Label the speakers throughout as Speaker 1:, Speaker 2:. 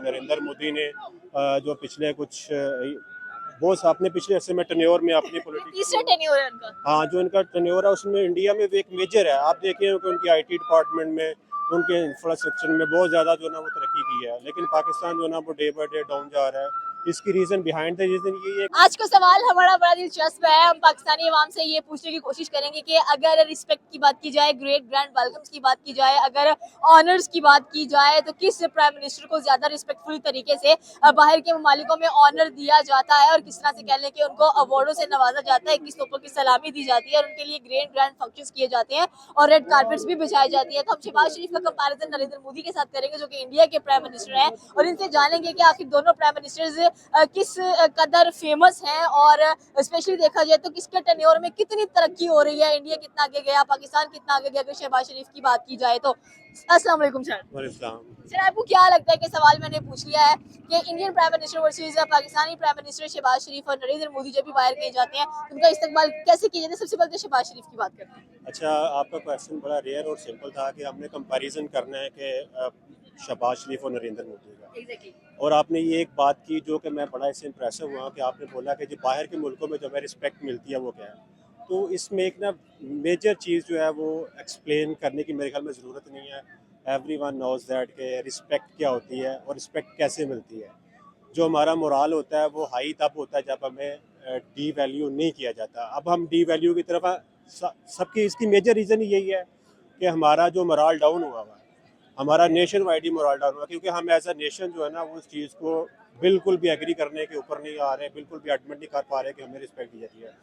Speaker 1: नरेंद्र मोदी ने जो पिछले कुछ वो अपने पिछले अरसे में टेन्योर में अपनी
Speaker 2: तीसरा टेन्योर है उनका।
Speaker 1: हाँ, जो इनका टेन्योर है उसमें इंडिया में भी एक मेजर है। आप देखिए कि उनकी आईटी डिपार्टमेंट में, उनके इंफ्रास्ट्रक्चर में बहुत ज़्यादा जो ना वो तरक्की की है, लेकिन पाकिस्तान जो ना वो डे बाय डे डाउन जा रहा है। इसकी रीज़न बिहाइंड द रीज़न यही है।
Speaker 2: आज का सवाल हमारा बड़ा दिलचस्प है। हम पाकिस्तानी अवाम से ये पूछने की कोशिश करेंगे कि अगर रिस्पेक्ट की बात की जाए, ग्रेट ग्रैंड वेलकम्स की बात की जाए, अगर ऑनर्स की बात की जाए, तो किस प्राइम मिनिस्टर को ज्यादा रिस्पेक्टफुल तरीके से बाहर के ममालिकों में ऑनर दिया जाता है और किस तरह से कह लें कि उनको अवार्डों से नवाजा जाता है, किस तोपों की सलामी दी जाती है और उनके लिए ग्रेट ग्रैंड फंक्शंस किए जाते हैं और रेड कारपेट्स भी बिछाई जाती है। तो हम शहबाज शरीफ का कंपैरिजन नरेंद्र मोदी के साथ करेंगे जो कि इंडिया के प्राइम मिनिस्टर हैं और इनसे जानेंगे कि आखिर दोनों प्राइम मिनिस्टर्स किस कदर फेमस हैं और स्पेशली देखा जाए तो किसके टेन्योर में कितनी तरक्की हो रही है, इंडिया कितना आगे गया, पाकिस्तान कितना आगे गया, अगर शहबाज शरीफ की बात की जाए तो। अस्सलाम वालेकुम सर। सर आपको क्या लगता है कि सवाल मैंने पूछ लिया है कि Indian prime minister versus Pakistani prime minister Shahbaz Sharif और नरेंद्र मोदी जब भी बाहर कहीं जाते हैं तो उनका इस्तेमाल कैसे किया जाता है? सबसे पहले तो शहबाज शरीफ की बात करते हैं।
Speaker 1: अच्छा, आपका क्वेश्चन बड़ा रेयर और सिंपल था कि हमने कंपैरिजन करना है कि शहबाज शरीफ और नरेंद्र मोदी का।
Speaker 2: एग्जैक्टली।
Speaker 1: और आपने ये एक बात की जो कि मैं बड़ा इससे इम्प्रेसिव हुआ कि आपने बोला कि जो बाहर के मुल्कों में जो हमें रिस्पेक्ट मिलती है वो क्या है। तो इसमें एक ना मेजर चीज़ जो है वो एक्सप्लेन करने की मेरे ख्याल में ज़रूरत नहीं है। एवरीवन नोज़ दैट कि रिस्पेक्ट क्या होती है और रिस्पेक्ट कैसे मिलती है। जो हमारा मोराल होता है वो हाई तब होता है जब हमें डी वैल्यू नहीं किया जाता। अब हम डी वैल्यू की तरफ सबकी इसकी मेजर रीज़न यही है कि हमारा जो मोराल डाउन हुआ है, हमारा नेशन वाइड ही मोराल डाउन हुआ, क्योंकि हम एज अ नेशन जो है ना वो उस चीज़ को बिल्कुल भी एग्री करने के ऊपर नहीं आ रहे, बिल्कुल भी एडमिट नहीं कर पा रहे कि हमें रिस्पेक्ट दी जाती है।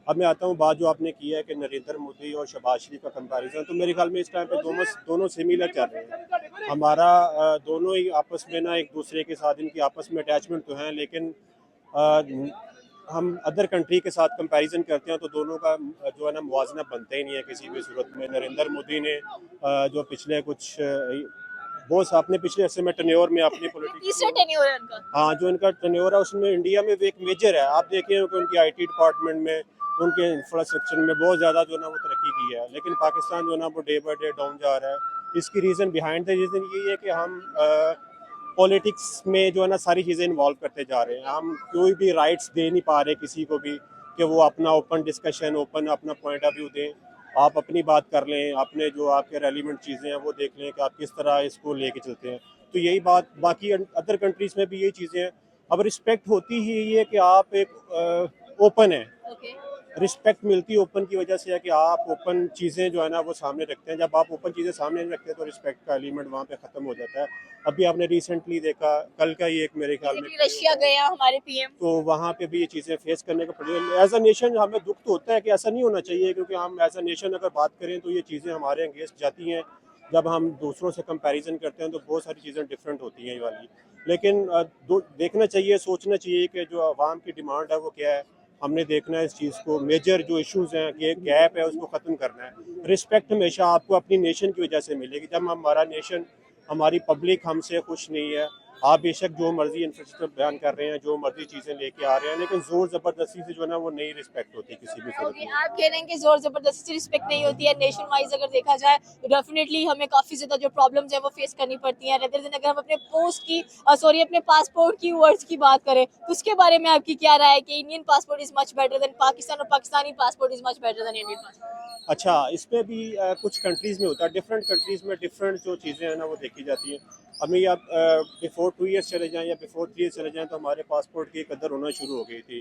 Speaker 1: अब मैं आता हूँ बात जो आपने की है कि नरेंद्र मोदी और शहबाज शरीफ का कंपैरिजन, तो मेरे ख्याल में इस टाइम पे दोनों सिमिलर चल रहे हैं। हमारा दोनों ही आपस में ना एक दूसरे के साथ इनकी आपस में अटैचमेंट तो हैं, लेकिन हम अदर कंट्री के साथ कंपैरिजन करते हैं तो दोनों का जो है ना मुवाजना बनता ही नहीं है किसी भी सूरत में। नरेंद्र मोदी ने जो पिछले कुछ वो अपने पिछले अरसे में टेन्योर में अपनी
Speaker 2: तीसरा टेन्योर है उनका।
Speaker 1: हाँ, जो इनका टेन्योर है उसमें इंडिया में भी एक मेजर है। आप देखिए कि उनकी आईटी डिपार्टमेंट में, उनके इंफ्रास्ट्रक्चर में बहुत ज़्यादा जो ना वो तरक्की की है, लेकिन पाकिस्तान जो ना वो डे बाय डे डाउन जा रहा है। इसकी रीज़न बिहाइंड द रीज़न यही है कि हम पॉलिटिक्स में जो है ना सारी चीज़ें इन्वॉल्व करते जा रहे हैं। हम कोई भी राइट्स दे नहीं पा रहे किसी को भी कि वो अपना ओपन डिस्कशन, ओपन अपना पॉइंट ऑफ व्यू दें। आप अपनी बात कर लें, अपने जो आपके रेलिवेंट चीज़ें हैं वो देख लें कि आप किस तरह इसको लेके चलते हैं। तो यही बात बाकी अदर कंट्रीज़ में भी यही चीज़ें हैं। अब रिस्पेक्ट होती ही यही है कि आप एक ओपन है।
Speaker 2: ओके।
Speaker 1: रिस्पेक्ट मिलती ओपन की वजह से है कि आप ओपन चीज़ें जो है ना वो सामने रखते हैं। जब आप ओपन चीज़ें सामने नहीं रखते तो रिस्पेक्ट का एलिमेंट वहाँ पे ख़त्म हो जाता है। अभी आपने रिसेंटली देखा, कल का ही एक मेरे ख्याल में
Speaker 2: रशिया गया हमारे पीएम।
Speaker 1: तो वहाँ पे भी ये चीज़ें फेस करने को पड़ी। एज अ नेशन हमें दुख तो होता है कि ऐसा नहीं होना चाहिए, क्योंकि हम एज अ नेशन अगर बात करें तो ये चीज़ें हमारे अगेंस्ट जाती हैं। जब हम दूसरों से कंपैरिजन करते हैं तो बहुत सारी चीज़ें डिफरेंट होती हैं ये वाली। लेकिन देखना चाहिए, सोचना चाहिए कि जो आवाम की डिमांड है वो क्या है। हमने देखना है इस चीज़ को, मेजर जो इश्यूज़ हैं कि गैप है उसको ख़त्म करना है। रिस्पेक्ट हमेशा आपको अपनी नेशन की वजह से मिलेगी। जब हमारा नेशन, हमारी पब्लिक हमसे खुश नहीं है, आप बेशक जो मर्जी इंफ्रास्ट्रक्चर बयान कर रहे हैं, जो मर्जी चीज़ें लेके आ रहे हैं, लेकिन जोर ज़बरदस्ती से जो है ना वो नहीं रिस्पेक्ट होती किसी भी सूरत में।
Speaker 2: आप कह रहे हैं कि जोर जबरदस्ती से रिस्पेक्ट नहीं होती है। नेशन वाइज अगर देखा जाए तो डेफिनेटली हमें काफी ज्यादा जो प्रॉब्लम्स है वो फेस करनी पड़ती हैं। रेदर देन अगर हम अपने पोस्ट की अपने पासपोर्ट की वर्ड्स की बात करें तो उसके बारे में आपकी क्या राय है कि Indian passport is much better than Pakistan और Pakistani passport is much better than Indian passport?
Speaker 1: अच्छा, इसमें भी कुछ कंट्रीज़ में होता है, डिफरेंट कंट्रीज़ में डिफरेंट जो चीज़ें हैं ना वो देखी जाती हैं। हमें आप बिफोर 2 ईयर्स चले जाएँ या बिफोर 3 ईयर्स चले जाएँ तो हमारे पासपोर्ट की कदर होना शुरू हो गई थी।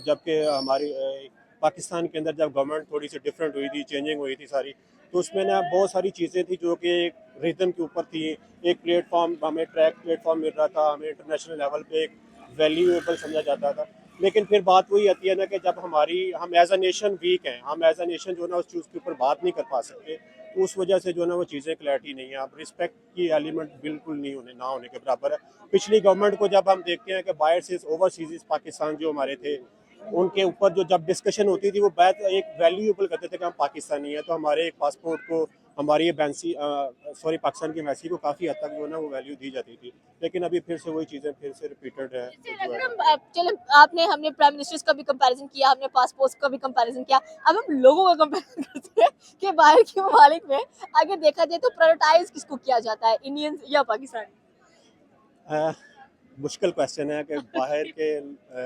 Speaker 1: जबकि हमारी पाकिस्तान के अंदर जब गवर्नमेंट थोड़ी सी डिफरेंट हुई थी, चेंजिंग हुई थी सारी, तो उसमें ना बहुत सारी चीज़ें थी जो कि एक रिदम के ऊपर थी। एक प्लेटफॉर्म, हमें ट्रैक प्लेटफॉर्म मिल रहा था, हमें इंटरनेशनल लेवल पे एक वैल्यूएबल समझा जाता था। लेकिन फिर बात वही आती है ना कि जब हम एज अ नेशन वीक हैं, हम एज अ नेशन जो है ना उस चीज़ के ऊपर बात नहीं कर पा सकते, तो उस वजह से जो है ना वो चीज़ें क्लैरिटी नहीं है। अब रिस्पेक्ट की एलिमेंट बिल्कुल नहीं होने ना होने के बराबर है। पिछली गवर्नमेंट को जब हम देखते हैं कि बाहर से ओवरसीज पाकिस्तान जो हमारे थे, उनके ऊपर जो जब डिस्कशन होती थी वो बात एक वैल्यूएबल करते थे कि हम पाकिस्तानी हैं, तो हमारे एक पासपोर्ट को, हमारी पाकिस्तान की एम्बेसी को काफ़ी हद तक जो है ना वो वैल्यू दी जाती थी। लेकिन अभी फिर से वही चीज़ें फिर से रिपीटेड है।
Speaker 2: अगर हम चलो आपने हमने प्राइम मिनिस्टर्स का भी कंपैरिजन किया, हमने पासपोर्ट का भी कंपैरिजन किया, अब हम लोगों का कंपैरिजन करते हैं कि बाहर के ममालिक में अगर देखा जाए तो प्रायोरिटाइज किसको किया जाता है, इंडियंस या पाकिस्तानी?
Speaker 1: अ, मुश्किल क्वेश्चन है कि बाहर के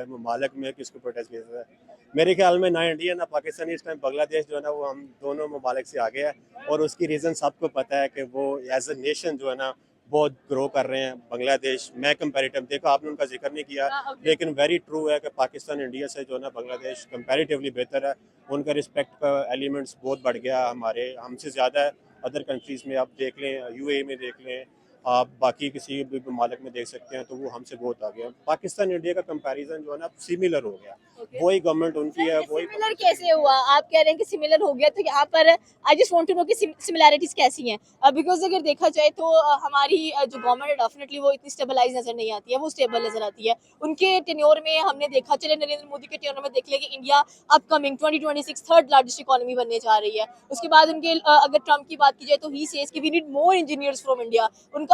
Speaker 1: ममालिक में किसको प्रोटेस्ट किया जाता है। मेरे ख्याल में ना इंडिया ना पाकिस्तान इस टाइम बांग्लादेश जो है ना वो हम दोनों ममालिक से आगे है, और उसकी रीज़न सबको पता है कि वो एज अ नेशन जो है ना बहुत ग्रो कर रहे हैं। बांग्लादेश मैं कंपैरेटिव देखो आपने उनका जिक्र नहीं किया,
Speaker 2: हाँ, ओके।
Speaker 1: लेकिन वेरी ट्रू है कि पाकिस्तान इंडिया से जो है ना बांग्लादेश कंपैरेटिवली बेहतर है। उनका रिस्पेक्ट का एलिमेंट्स बहुत बढ़ गया, हमारे हमसे ज़्यादा है। अदर कंट्रीज़ में आप देख लें, यूएई में देख लें, आप बाकी किसी भी ममालिक में देख सकते हैं, तो वो हमसे बहुत आगे हैं। पाकिस्तान इंडिया का कंपैरिजन जो है ना सिमिलर हो गया,
Speaker 2: ओके।
Speaker 1: वही गवर्नमेंट उनकी है, वही
Speaker 2: सिमिलर कैसे हुआ? आप कह रहे हैं कि सिमिलर हो गया, तो यहाँ पर I just want to know कि सिमिलैरिटीज कैसी हैं? बिकॉज अगर देखा जाए तो हमारी जो गवर्नमेंट है डेफिनेटली वो इतनी स्टेबलाइज नजर नहीं आती है, वो स्टेबल नजर आती है। उनके टेन्योर में हमने देखा, चले नरेंद्र मोदी के टेन्योर में देख लिया कि India upcoming 2026 third largest economy बनने जा रही है। उसके बाद उनके अगर ट्रम्प की बात की जाए तो ही सेज कि we need more engineers from India.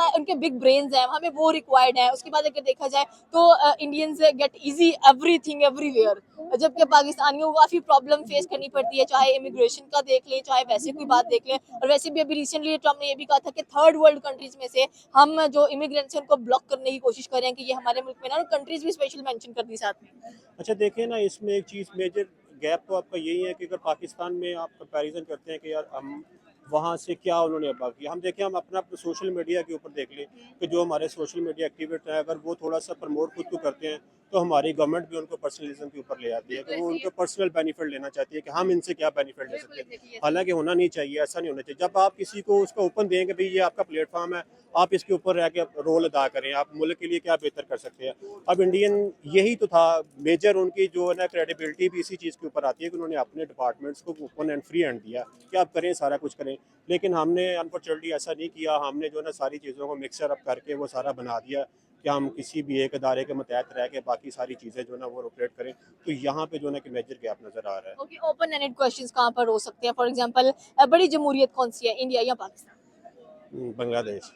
Speaker 2: उनके बिग ब्रेन्स हैं, हमें वो रिक्वायर्ड है। उसके बाद अगर देखा जाए तो Indians gate easy everything everywhere, जबकि पाकिस्तानियों को काफी प्रॉब्लम फेस करनी पड़ती है, चाहे इमिग्रेशन का देख ले, चाहे वैसे कोई बात देख ले। और वैसे भी अभी रिसेंटली ट्रम्प ने ये भी कहा था कि थर्ड वर्ल्ड कंट्रीज में से हम जो इमिग्रेंट्स हैं उनको ब्लॉक करने की कोशिश कर रहे हैं, कि ये हमारे मुल्क में ना कंट्रीज भी स्पेशल मेंशन कर दी साथ में।
Speaker 1: अच्छा देखिए ना, इसमें एक चीज़ मेजर गैप तो आपका यही है कि अगर पाकिस्तान में आप कंपैरिजन करते हैं कि यार हम वहाँ से क्या उन्होंने अब्बा किया, हम देखें, हम अपना सोशल मीडिया के ऊपर देख लें कि जो हमारे सोशल मीडिया एक्टिविस्ट हैं, अगर वो थोड़ा सा प्रमोट खुद को करते हैं, तो हमारी गवर्नमेंट भी उनको पर्सनलिज्म के ऊपर ले आती है कि वो उनको पर्सनल बेनिफिट लेना चाहती है कि हम इनसे क्या बेनिफिट ले सकते हैं। हालांकि होना नहीं चाहिए, ऐसा नहीं होना चाहिए। जब आप किसी को उसका ओपन दें कि भाई ये आपका प्लेटफॉर्म है, आप इसके ऊपर रह के रोल अदा करें, आप मुल्क के लिए क्या बेहतर कर सकते हैं। अब इंडियन यही तो था मेजर, उनकी जो है ना क्रेडिबिलिटी भी इसी चीज़ के ऊपर आती है कि उन्होंने अपने डिपार्टमेंट्स को ओपन एंड फ्री हैंड दिया कि आप करें, सारा कुछ करें। लेकिन हमने अनफॉर्चुनेटली ऐसा नहीं किया, हमने जो है ना सारी चीज़ों को मिक्सर अप करके वो सारा बना दिया कि हम किसी भी एक अदारे के मतहत रह के बाकी सारी चीज़ें जो है ना वो ऑपरेट करें। तो यहाँ पे जो है ना कि मेजर गैप नज़र आ रहा है।
Speaker 2: ओके, ओपन एंडेड क्वेश्चंस कहाँ पर हो सकते हैं? फॉर एग्जांपल बड़ी जमहूरियत कौन सी है, इंडिया या पाकिस्तान?
Speaker 1: बांग्लादेश।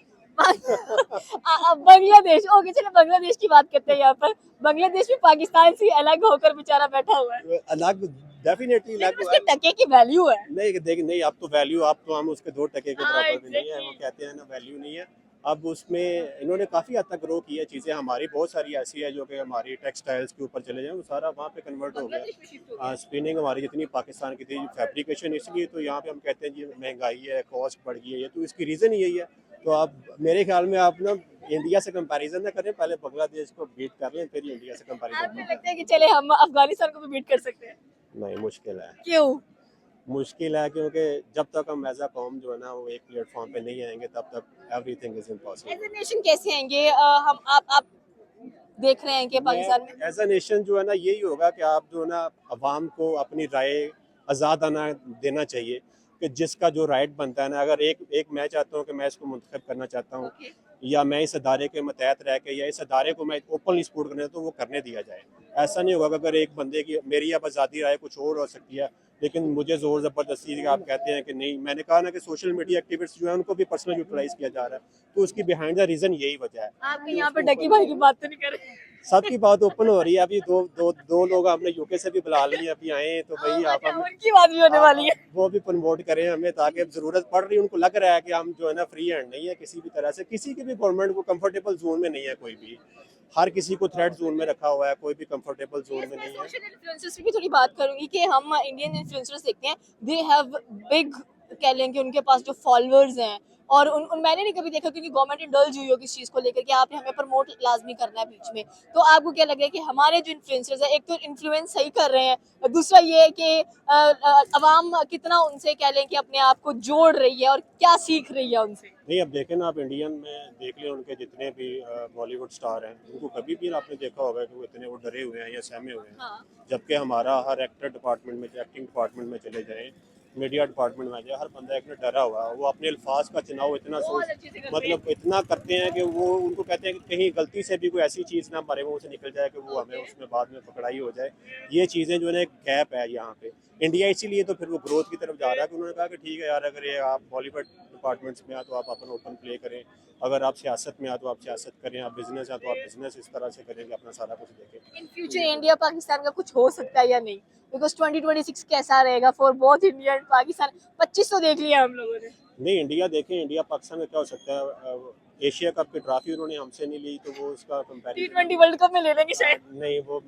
Speaker 2: बांग्लादेश। ओके, चलो बांग्लादेश की बात करते हैं यहाँ पर। बांग्लादेश में पाकिस्तान से अलग होकर बेचारा बैठा हुआ है,
Speaker 1: अलग, डेफिनेटली
Speaker 2: लेकिन
Speaker 1: अलग।
Speaker 2: उसके टके की वैल्यू है।
Speaker 1: नहीं देख नहीं, अब तो वैल्यू, अब तो हम उसके 2 टके के
Speaker 2: हाँ,
Speaker 1: बराबर भी नहीं है। वो
Speaker 2: एग्जैक्टली।
Speaker 1: कहते हैं ना वैल्यू नहीं है। अब उसमें इन्होंने काफ़ी हद तक ग्रो की है चीज़ें। हमारी बहुत सारी ऐसी है जो कि हमारी टेक्सटाइल्स के ऊपर चले जाएं, वो सारा वहाँ पे कन्वर्ट हो गया।
Speaker 2: बांग्लादेश में शिफ्ट हो गया।
Speaker 1: स्पिनिंग हमारी जितनी पाकिस्तान की थी, फैब्रिकेशन, इसलिए तो यहाँ पे हम कहते हैं जी महंगाई है, कॉस्ट बढ़ गई है, तो इसकी रीज़न यही है। तो आप मेरे ख्याल में आप ना इंडिया से कंपैरिजन ना करें, पहले बांग्लादेश को बीट कर लें, फिर इंडिया से कंपैरिजन
Speaker 2: आपको
Speaker 1: करें।
Speaker 2: लगता है कि चले हम अफगानिस्तान को भी बीट कर सकते हैं?
Speaker 1: नहीं, मुश्किल है।
Speaker 2: क्यों?
Speaker 1: मुश्किल है क्योंकि जब तक हम एज अ कौम जो है ना वो एक प्लेटफॉर्म पे नहीं आएंगे, तब तक everything is impossible.
Speaker 2: As a nation कैसे आएंगे? हम आप देख रहे हैं कि
Speaker 1: मैं
Speaker 2: पाकिस्तान में
Speaker 1: एज अ नेशन जो है ना यही होगा कि आप जो है ना अवाम को अपनी राय आज़ाद आना देना चाहिए कि जिसका जो राइट बनता है ना। अगर एक एक मैं चाहता हूँ कि मैं इसको मुंतखब करना चाहता हूँ,
Speaker 2: ओके।
Speaker 1: या मैं इस अदारे के मतहत रह के या इस अदारे को मैं ओपनली सपोर्ट करना, तो वो करने दिया जाए। ऐसा नहीं होगा कि अगर एक बंदे की, मेरी अब आज़ादी राय कुछ और हो सकती है, लेकिन मुझे ज़ोर ज़बरदस्ती आप कहते हैं कि नहीं। मैंने कहा ना कि सोशल मीडिया एक्टिविस्ट जो है उनको भी पर्सनल यूटिलाइज किया जा रहा है, तो उसकी बिहाइंड द रीज़न यही वजह है
Speaker 2: आप
Speaker 1: कि
Speaker 2: यहाँ पर
Speaker 1: उसको
Speaker 2: डकी
Speaker 1: ओपन
Speaker 2: भाई की बात तो नहीं कर रहे?
Speaker 1: सबकी बात ओपन हो रही है। अभी दो लोग हमने यूके से भी बुला लिए, अभी आए हैं, तो भाई आप
Speaker 2: अच्छा,
Speaker 1: हम
Speaker 2: उनकी बात भी होने वाली है।
Speaker 1: वो भी प्रमोट करें हमें, ताकि ज़रूरत पड़ रही है, उनको लग रहा है कि हम जो है ना फ्री हैंड नहीं है किसी भी तरह से। किसी की भी गवर्नमेंट को कंफर्टेबल जोन में नहीं है कोई भी, हर किसी को थ्रेड जोन में रखा हुआ है, कोई भी कंफर्टेबल जोन में
Speaker 2: मैं
Speaker 1: नहीं है।
Speaker 2: सोशल इन्फ्लुएंसर्स की भी थोड़ी बात करूंगी कि हम इंडियन इन्फ्लुएंसर्स देखते हैं, दे हैव बिग, कह लें कि उनके पास जो फॉलोअर्स हैं, और उन मैंने नहीं कभी देखा क्योंकि गवर्नमेंट इंडल्ज हुई हो किस चीज को लेकर कि आपने हमें प्रमोट लाजमी करना है बीच में। तो आपको क्या लग रहा है कि हमारे जो इन्फ्लुएंसर्स है, एक तो इन्फ्लुएंस सही कर रहे हैं, दूसरा ये है कि अवाम कितना उनसे, कह लें कि अपने आप को जोड़ रही है और क्या सीख रही है उनसे?
Speaker 1: नहीं, अब देखें ना, आप इंडियन में देख लें, उनके जितने भी बॉलीवुड स्टार हैं, उनको कभी भी आपने देखा होगा कि वो इतने वो डरे हुए हैं या सहमे हुए हैं।
Speaker 2: हाँ।
Speaker 1: जबकि हमारा हर एक्टर डिपार्टमेंट में, एक्टिंग डिपार्टमेंट में चले जाएं, मीडिया डिपार्टमेंट में जाए, हर बंदा एक में डरा हुआ है। वो अपने अल्फाज का चुनाव इतना
Speaker 2: बहुत
Speaker 1: सोच,
Speaker 2: अच्छे से करते हैं।
Speaker 1: मतलब इतना करते हैं कि वो उनको कहते हैं कि कहीं गलती से भी कोई ऐसी चीज़ ना हमारे मुंह से निकल जाए कि वो हमें उसमें बाद में पकड़ाई हो जाए। ये चीज़ें जो है एक गैप है यहाँ पे। इंडिया इसीलिए तो फिर वो ग्रोथ की तरफ जा रहा है कि उन्होंने कहा कि ठीक है यार, अगर ये आप बॉलीवुड डिपार्टमेंट्स में आ तो आप अपना ओपन प्ले करें, अगर आप सियासत में आ तो आप सियासत करें, आप बिजनेस आ तो आप बिजनेस इस तरह से करें कि अपना सारा कुछ देखें।
Speaker 2: इन फ्यूचर इंडिया पाकिस्तान का कुछ हो सकता है या नहीं? बिकॉज 2026 कैसा रहेगा for both India and Pakistan? 25 तो देख लिया हम लोगों ने।
Speaker 1: नहीं, इंडिया देखें, इंडिया पाकिस्तान में क्या हो सकता है। एशिया कप की ट्रॉफी उन्होंने हमसे नहीं ली, तो वो उसका कंपैरिजन
Speaker 2: T20 वर्ल्ड कप में ले लेंगे शायद।
Speaker 1: नहीं, वो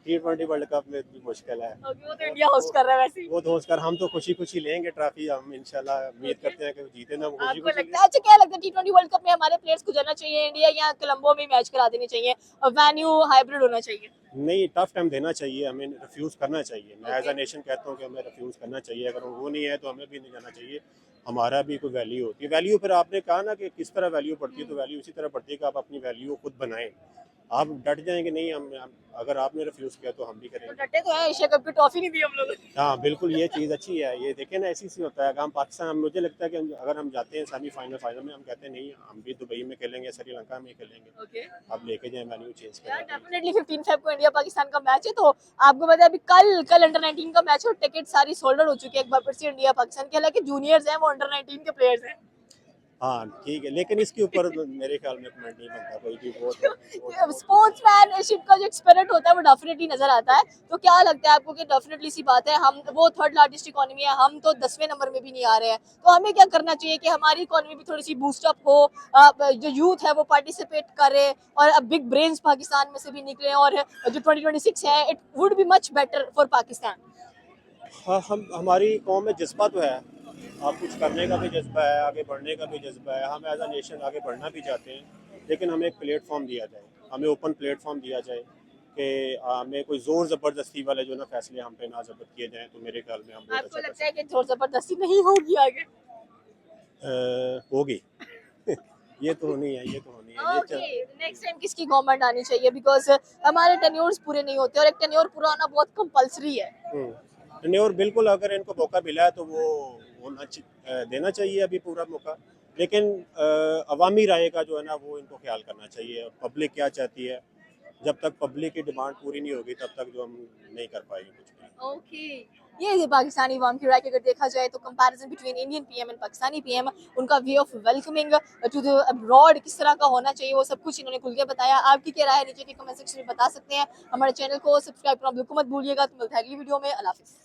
Speaker 1: T20 वर्ल्ड कप में भी मुश्किल है।
Speaker 2: ओके, वो तो इंडिया होस्ट कर रहा है वैसे ही।
Speaker 1: वो दोस्त कर हम तो खुशी-खुशी लेंगे ट्रॉफी, हम इंशाल्लाह उम्मीद करते हैं कि वो जीते ना, वो
Speaker 2: आपको
Speaker 1: खुशी-खुशी
Speaker 2: लगता है, अच्छा क्या लगता है T20 वर्ल्ड कप में हमारे प्लेयर्स को जाना चाहिए इंडिया, या कोलंबो में मैच करा देनी चाहिए और वेन्यू हाइब्रिड होना चाहिए?
Speaker 1: नहीं, टफ टाइम देना चाहिए, हमें रिफ्यूज़ करना चाहिए। मैं एज़
Speaker 2: Okay.
Speaker 1: अ नेशन कहता हूँ कि हमें रिफ्यूज़ करना चाहिए, अगर वो नहीं है तो हमें भी नहीं जाना चाहिए। हमारा भी कोई वैल्यू होती है। वैल्यू फिर आपने कहा ना कि किस तरह वैल्यू पड़ती है, तो वैल्यू इसी तरह पड़ती है कि आप अपनी वैल्यू खुद बनाएँ। आप डट जाएँगे नहीं, हम अगर आपने रिफ्यूज़ किया तो हम भी
Speaker 2: तो
Speaker 1: करेंगे।
Speaker 2: डटे तो है, एशिया कप की ट्रॉफी नहीं दी हम लोगों ने।
Speaker 1: हाँ, बिल्कुल ये चीज़ अच्छी है। ये देखिए ना, ऐसे ही होता है कि हम पाकिस्तान, मुझे लगता है कि अगर हम जाते हैं सेमीफाइनल फाइनल में, हम कहते हैं नहीं हम भी दुबई में खेलेंगे, श्रीलंका में खेलेंगे।
Speaker 2: ओके,
Speaker 1: आप लेके जाएँ वेन्यू चेंज
Speaker 2: यार
Speaker 1: करें।
Speaker 2: डेफिनेटली 15 फेब को इंडिया पाकिस्तान का मैच है, तो आपको पता है अभी कल अंडर 19 का मैच है और टिकट सारी सोल्ड आउट हो चुकी है एक बार फिर से इंडिया पाकिस्तान के। हालांकि जूनियर्स हैं, वो अंडर 19 के प्लेयर्स हैं।
Speaker 1: हाँ, ठीक है, लेकिन इसके ऊपर मेरे ख्याल में कमेंट नहीं बनता कोई भी, वो
Speaker 2: स्पोर्ट्समैनशिप का जो स्पिरिट होता है वो डेफिनेटली नजर आता है। तो क्या लगता है आपको कि डेफिनेटली सी बात है, हम वो थर्ड लार्जेस्ट इकोनॉमी है, हम तो 10वें नंबर में भी नहीं आ रहे हैं, तो हमें क्या करना चाहिए कि हमारी इकोनॉमी भी थोड़ी सी बूस्टअप हो, जो यूथ है वो पार्टिसिपेट करे और बिग ब्रेन्स पाकिस्तान में से भी निकले, और जो 2026 है it would be much better for Pakistan.
Speaker 1: हाँ, हम हमारी कौम में जज्बा तो है, आप कुछ करने का भी जज्बा है, आगे बढ़ने का भी जज्बा है, हम एज अ नेशन आगे बढ़ना भी चाहते हैं, लेकिन हमें एक प्लेटफॉर्म दिया जाए, हमें ओपन प्लेटफॉर्म दिया जाए कि हमें कोई ज़ोर ज़बरदस्ती वाले जो ना फैसले हम पे ना ज़ब्त किए जाएँ, तो मेरे ख्याल में हम बहुत
Speaker 2: आपको
Speaker 1: अच्छा
Speaker 2: लगता है कि जोर जबरदस्ती नहीं होगी आगे?
Speaker 1: होगी। ये तो होनी है, ये तो होनी है, ये
Speaker 2: ओके, नेक्स्ट टाइम किसकी गवर्नमेंट आनी चाहिए, बिकॉज हमारे टेन्योर्स पूरे नहीं होते और एक टेन्योर पूरा होना बहुत कंपलसरी है।
Speaker 1: नहीं, और बिल्कुल अगर इनको मौका मिला है तो वो देना चाहिए अभी पूरा मौका, लेकिन अवामी राय का जो है ना वो इनको ख्याल करना चाहिए, पब्लिक क्या चाहती है, जब तक पब्लिक की डिमांड पूरी नहीं होगी तब तक जो हम नहीं कर पाएंगे कुछ भी।
Speaker 2: ओके, ये थी पाकिस्तानी अवाम की राय। अगर देखा जाए तो comparison between Indian PM and Pakistani PM, उनका way of welcoming to the abroad किस तरह का होना चाहिए, वो सब कुछ इन्होंने खुल के बताया। आपकी क्या राय है नीचे के कमेंट सेक्शन में बता सकते हैं। हमारे चैनल को सब्सक्राइब करना बिल्कुल मत भूलिएगा। तो मिलता है अगली वीडियो में। अल्लाह हाफिज़।